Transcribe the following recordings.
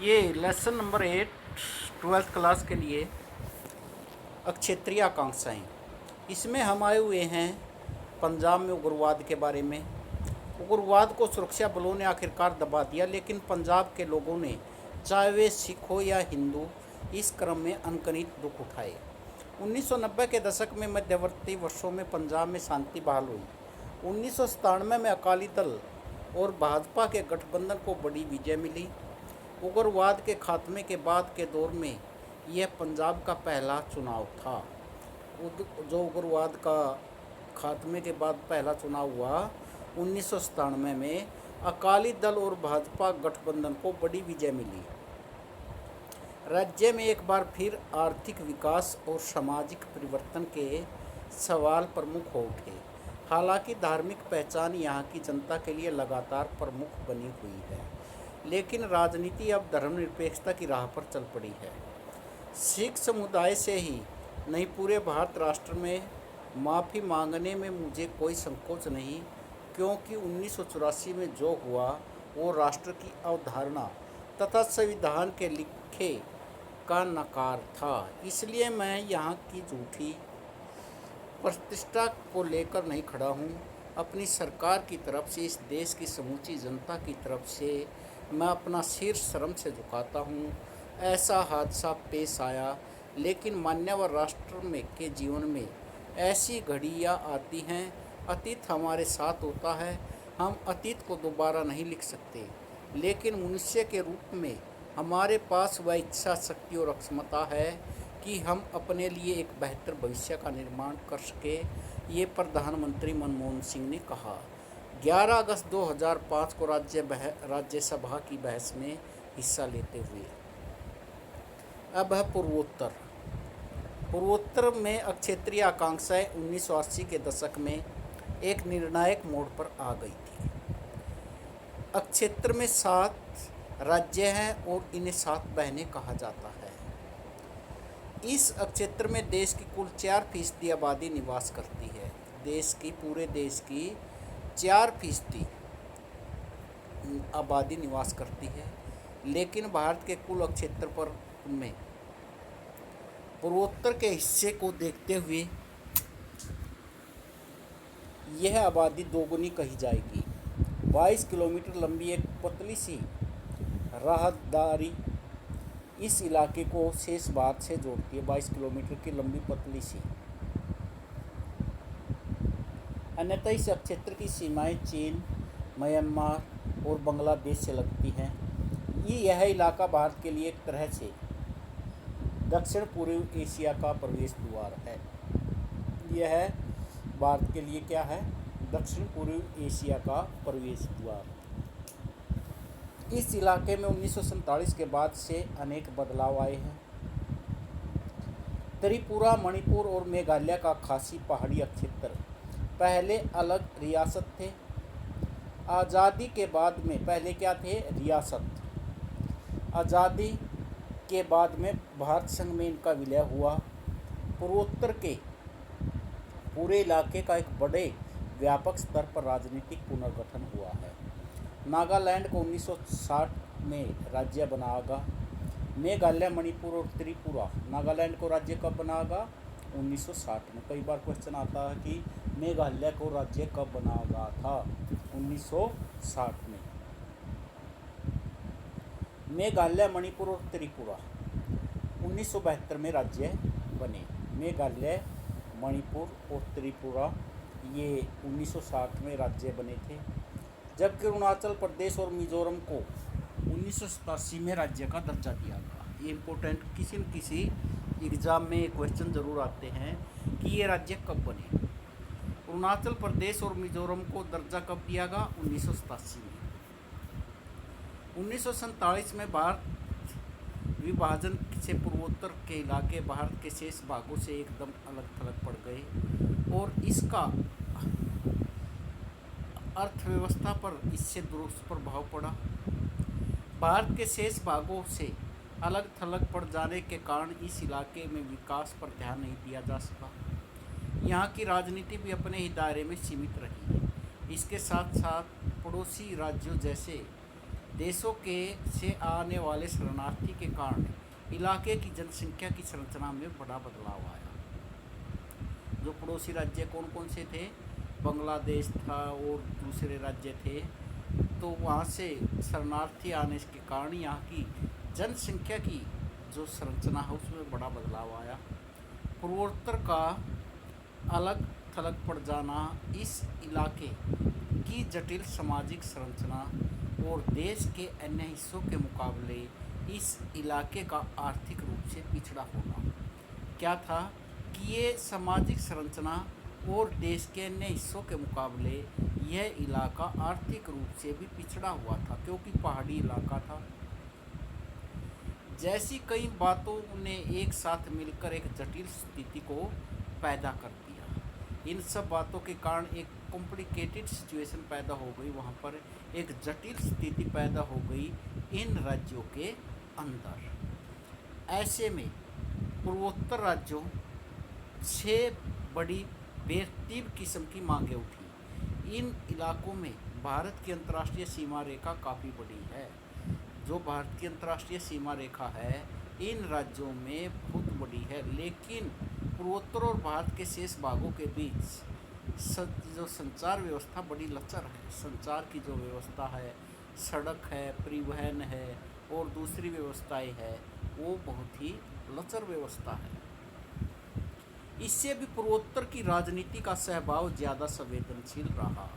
ये lesson number 8 twelfth class के लिए क्षेत्रीय आकांक्षाएँ। इसमें हम आए हुए हैं पंजाब में उग्रवाद के बारे में। उग्रवाद को सुरक्षा बलों ने आखिरकार दबा दिया, लेकिन पंजाब के लोगों ने, चाहे वे सिख हो या हिंदू, इस क्रम में अनगिनत दुख उठाए। 1990 के दशक में मध्यवर्ती वर्षों में पंजाब में शांति बहाल हुई। 1997 में अकाली दल और भाजपा के गठबंधन को बड़ी विजय मिली। उग्रवाद के खात्मे के बाद के दौर में यह पंजाब का पहला चुनाव था। जो उग्रवाद का खात्मे के बाद पहला चुनाव हुआ 1997 में, अकाली दल और भाजपा गठबंधन को बड़ी विजय मिली। राज्य में एक बार फिर आर्थिक विकास और सामाजिक परिवर्तन के सवाल प्रमुख हो उठे। हालांकि धार्मिक पहचान यहाँ की जनता के लिए लगातार प्रमुख बनी हुई है, लेकिन राजनीति अब धर्मनिरपेक्षता की राह पर चल पड़ी है। सिख समुदाय से ही नहीं, पूरे भारत राष्ट्र में माफ़ी मांगने में मुझे कोई संकोच नहीं, क्योंकि 1984 में जो हुआ वो राष्ट्र की अवधारणा तथा संविधान के लिखे का नकार था। इसलिए मैं यहाँ की झूठी प्रतिष्ठा को लेकर नहीं खड़ा हूँ। अपनी सरकार की तरफ से, इस देश की समूची जनता की तरफ से मैं अपना सिर शर्म से झुकाता हूँ। ऐसा हादसा पेश आया, लेकिन मान्यवर राष्ट्र में के जीवन में ऐसी घड़ियाँ आती हैं। अतीत हमारे साथ होता है, हम अतीत को दोबारा नहीं लिख सकते, लेकिन मनुष्य के रूप में हमारे पास वह इच्छा शक्ति और क्षमता है कि हम अपने लिए एक बेहतर भविष्य का निर्माण कर सके। ये प्रधानमंत्री मनमोहन सिंह ने कहा 11 अगस्त 2005 को राज्यसभा की बहस में हिस्सा लेते हुए। अब है पूर्वोत्तर। पूर्वोत्तर में क्षेत्रीय आकांक्षाएँ 1980 के दशक में एक निर्णायक मोड़ पर आ गई थी। क्षेत्र में 7 राज्य हैं और इन्हें 7 बहनें कहा जाता है। इस क्षेत्र में देश की कुल 4% आबादी निवास करती है। पूरे देश की 4% आबादी निवास करती है, लेकिन भारत के कुल क्षेत्रफल में पूर्वोत्तर के हिस्से को देखते हुए यह आबादी दोगुनी कही जाएगी। 22 किलोमीटर लंबी एक पतली सी राहदारी इस इलाके को शेष भारत से जोड़ती है। 22 किलोमीटर की लंबी पतली सी। अन्यथा इस क्षेत्र की सीमाएं चीन, म्यांमार और बांग्लादेश से लगती हैं। यह इलाका भारत के लिए एक तरह से दक्षिण पूर्व एशिया का प्रवेश द्वार है। यह भारत के लिए क्या है? दक्षिण पूर्व एशिया का प्रवेश द्वार। इस इलाके में 1947 के बाद से अनेक बदलाव आए हैं। त्रिपुरा, मणिपुर और मेघालय का खासी पहाड़ी क्षेत्र पहले अलग रियासत थे। आज़ादी के बाद में पहले क्या थे? रियासत। आज़ादी के बाद में भारत संघ में इनका विलय हुआ। पूर्वोत्तर के पूरे इलाके का एक बड़े व्यापक स्तर पर राजनीतिक पुनर्गठन हुआ है। नागालैंड को 1960 में राज्य बनाएगा। मेघालय, मणिपुर और त्रिपुरा नागालैंड को राज्य कब बनाएगा? 1960 में। कई बार क्वेश्चन आता है कि मेघालय को राज्य कब बनाया था? 1960 में। मेघालय, मणिपुर और त्रिपुरा 1972 में राज्य बने। मेघालय, मणिपुर और त्रिपुरा ये 1960 में राज्य बने थे, जबकि अरुणाचल प्रदेश और मिजोरम को 1987 में राज्य का दर्जा दिया गया। ये इम्पोर्टेंट, किसी न किसी एग्ज़ाम में क्वेश्चन ज़रूर आते हैं कि ये राज्य कब बने। अरुणाचल प्रदेश और मिजोरम को दर्जा कब दिया गया? 1987 में। 1947 में भारत विभाजन से पूर्वोत्तर के इलाके भारत के शेष भागों से एकदम अलग थलग पड़ गए और इसका अर्थव्यवस्था पर इससे दुष्प्रभाव पड़ा। भारत के शेष भागों से अलग थलग पड़ जाने के कारण इस इलाके में विकास पर ध्यान नहीं दिया जा सका। यहाँ की राजनीति भी अपने ही दायरे में सीमित रही। इसके साथ साथ पड़ोसी राज्यों जैसे देशों के से आने वाले शरणार्थी के कारण इलाके की जनसंख्या की संरचना में बड़ा बदलाव आया। जो पड़ोसी राज्य कौन कौन से थे, बांग्लादेश था और दूसरे राज्य थे, तो वहाँ से शरणार्थी आने के कारण यहाँ की जनसंख्या की जो संरचना है उसमें बड़ा बदलाव आया। पूर्वोत्तर का अलग थलग पड़ जाना इस इलाके की जटिल सामाजिक संरचना और देश के अन्य हिस्सों के मुकाबले इस इलाके का आर्थिक रूप से पिछड़ा होना क्या था कि ये सामाजिक संरचना और देश के अन्य हिस्सों के मुकाबले यह इलाका आर्थिक रूप से भी पिछड़ा हुआ था, क्योंकि पहाड़ी इलाका था। जैसी कई बातों ने एक साथ मिलकर एक जटिल स्थिति को पैदा कर दिया। इन सब बातों के कारण एक कॉम्प्लिकेटेड सिचुएशन पैदा हो गई, वहाँ पर एक जटिल स्थिति पैदा हो गई इन राज्यों के अंदर। ऐसे में पूर्वोत्तर राज्यों से बड़ी बेतरतीब किस्म की मांगें उठी। इन इलाकों में भारत की अंतर्राष्ट्रीय सीमा रेखा काफ़ी बड़ी है। जो भारत की अंतर्राष्ट्रीय सीमा रेखा है इन राज्यों में बहुत बड़ी है, लेकिन पूर्वोत्तर और भारत के शेष भागों के बीच जो संचार व्यवस्था बड़ी लचर है। संचार की जो व्यवस्था है, सड़क है, परिवहन है और दूसरी व्यवस्थाएं है, वो बहुत ही लचर व्यवस्था है। इससे भी पूर्वोत्तर की राजनीति का स्वभाव ज़्यादा संवेदनशील रहा।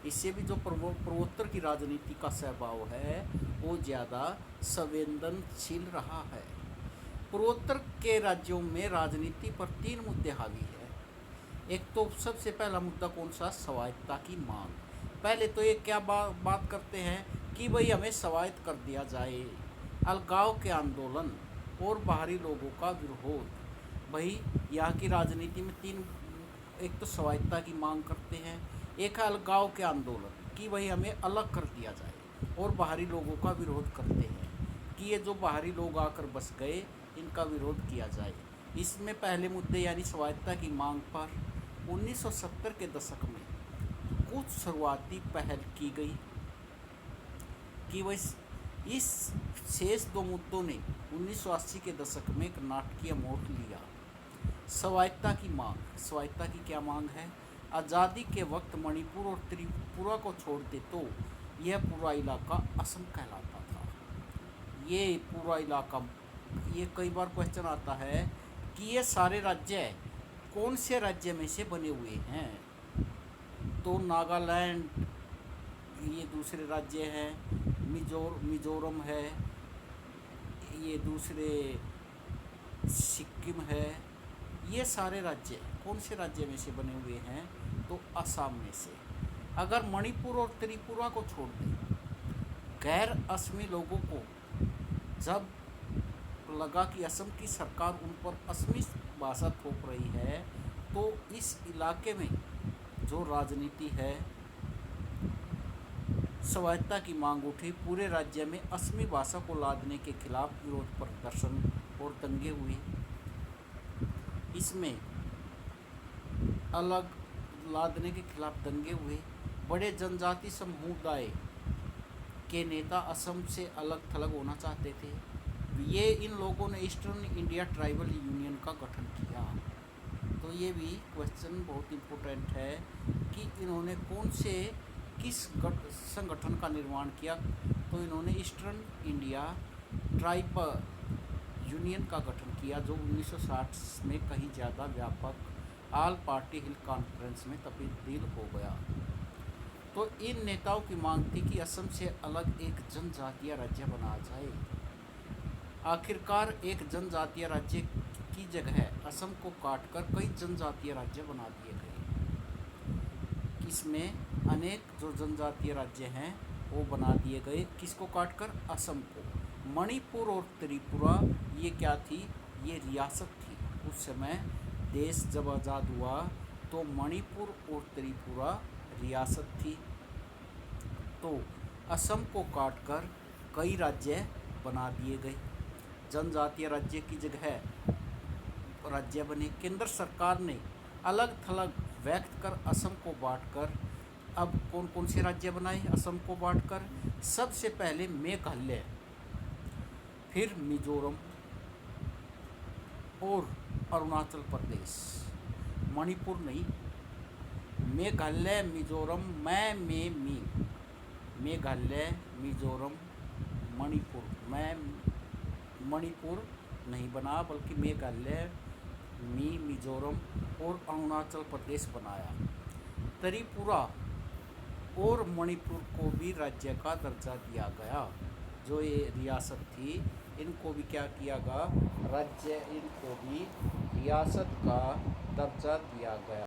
इससे भी जो पूर्वोत्तर की राजनीति का स्वभाव है वो ज़्यादा संवेदनशील रहा है। पूर्वोत्तर के राज्यों में राजनीति पर 3 मुद्दे हावी है। एक तो सबसे पहला मुद्दा कौन सा, स्वायत्तता की मांग। पहले तो ये क्या बात करते हैं कि भाई हमें स्वायत्त कर दिया जाए। अलगाव के आंदोलन और बाहरी लोगों का विरोध। भाई यहाँ की राजनीति में 3, एक तो स्वायत्तता की मांग करते हैं, एक है अलगाव के आंदोलन कि भाई हमें अलग कर दिया जाए, और बाहरी लोगों का विरोध करते हैं कि ये जो बाहरी लोग आकर बस गए इनका विरोध किया जाए। इसमें पहले मुद्दे यानी स्वायत्तता की मांग पर 1970 के दशक में कुछ शुरुआती पहल की गई कि वह इस शेष 2 मुद्दों ने 1980 के दशक में एक नाटकीय मोड़ लिया। स्वायत्तता की मांग। स्वायत्तता की क्या मांग है? आज़ादी के वक्त मणिपुर और त्रिपुरा को छोड़ दे तो यह पूरा इलाका असम कहलाता था। ये पूरा इलाका, ये कई बार क्वेश्चन आता है कि ये सारे राज्य कौन से राज्य में से बने हुए हैं। तो नागालैंड ये दूसरे राज्य हैं, मिजोरम है, ये दूसरे सिक्किम है। ये सारे राज्य कौन से राज्य में से बने हुए हैं? तो असम में से। अगर मणिपुर और त्रिपुरा को छोड़ दें, गैर असमी लोगों को जब लगा कि असम की सरकार उन पर असमी भाषा थोप रही है, तो इस इलाके में जो राजनीति है स्वायत्तता की मांग उठी। पूरे राज्य में असमी भाषा को लादने के खिलाफ विरोध प्रदर्शन और दंगे हुए। इसमें अलग लादने के खिलाफ दंगे हुए। बड़े जनजाति समुदाय के नेता असम से अलग थलग होना चाहते थे। ये इन लोगों ने ईस्टर्न इंडिया ट्राइबल यूनियन का गठन किया। तो ये भी क्वेश्चन बहुत इम्पोर्टेंट है कि इन्होंने किस संगठन का निर्माण किया। तो इन्होंने ईस्टर्न इंडिया ट्राइबल यूनियन का गठन किया, जो 1960 में कहीं ज़्यादा व्यापक ऑल पार्टी हिल कॉन्फ्रेंस में तब्दील हो गया। तो इन नेताओं की मांग थी कि असम से अलग एक जनजातीय राज्य बनाया जाए। आखिरकार एक जनजातीय राज्य की जगह असम को काटकर कई जनजातीय राज्य बना दिए गए। इसमें अनेक जो जनजातीय राज्य हैं वो बना दिए गए। किसको काटकर? असम को। मणिपुर और त्रिपुरा ये क्या थी? ये रियासत थी। उस समय देश जब आज़ाद हुआ तो मणिपुर और त्रिपुरा रियासत थी। तो असम को काटकर कई राज्य बना दिए गए। जनजातीय राज्य की जगह राज्य बने। केंद्र सरकार ने अलग थलग व्यक्त कर असम को बांटकर अब कौन कौन से राज्य बनाए असम को बांटकर? सबसे पहले मेघालय, फिर मिजोरम और अरुणाचल प्रदेश। मणिपुर नहीं, मेघालय मिजोरम मी, मेघालय मिजोरम मणिपुर, मैं मणिपुर नहीं बना बल्कि मेघालय मिजोरम और अरुणाचल प्रदेश बनाया। त्रिपुरा और मणिपुर को भी राज्य का दर्जा दिया गया। जो ये रियासत थी इनको भी क्या किया गया, राज्य, इनको भी रियासत का दर्जा दिया गया।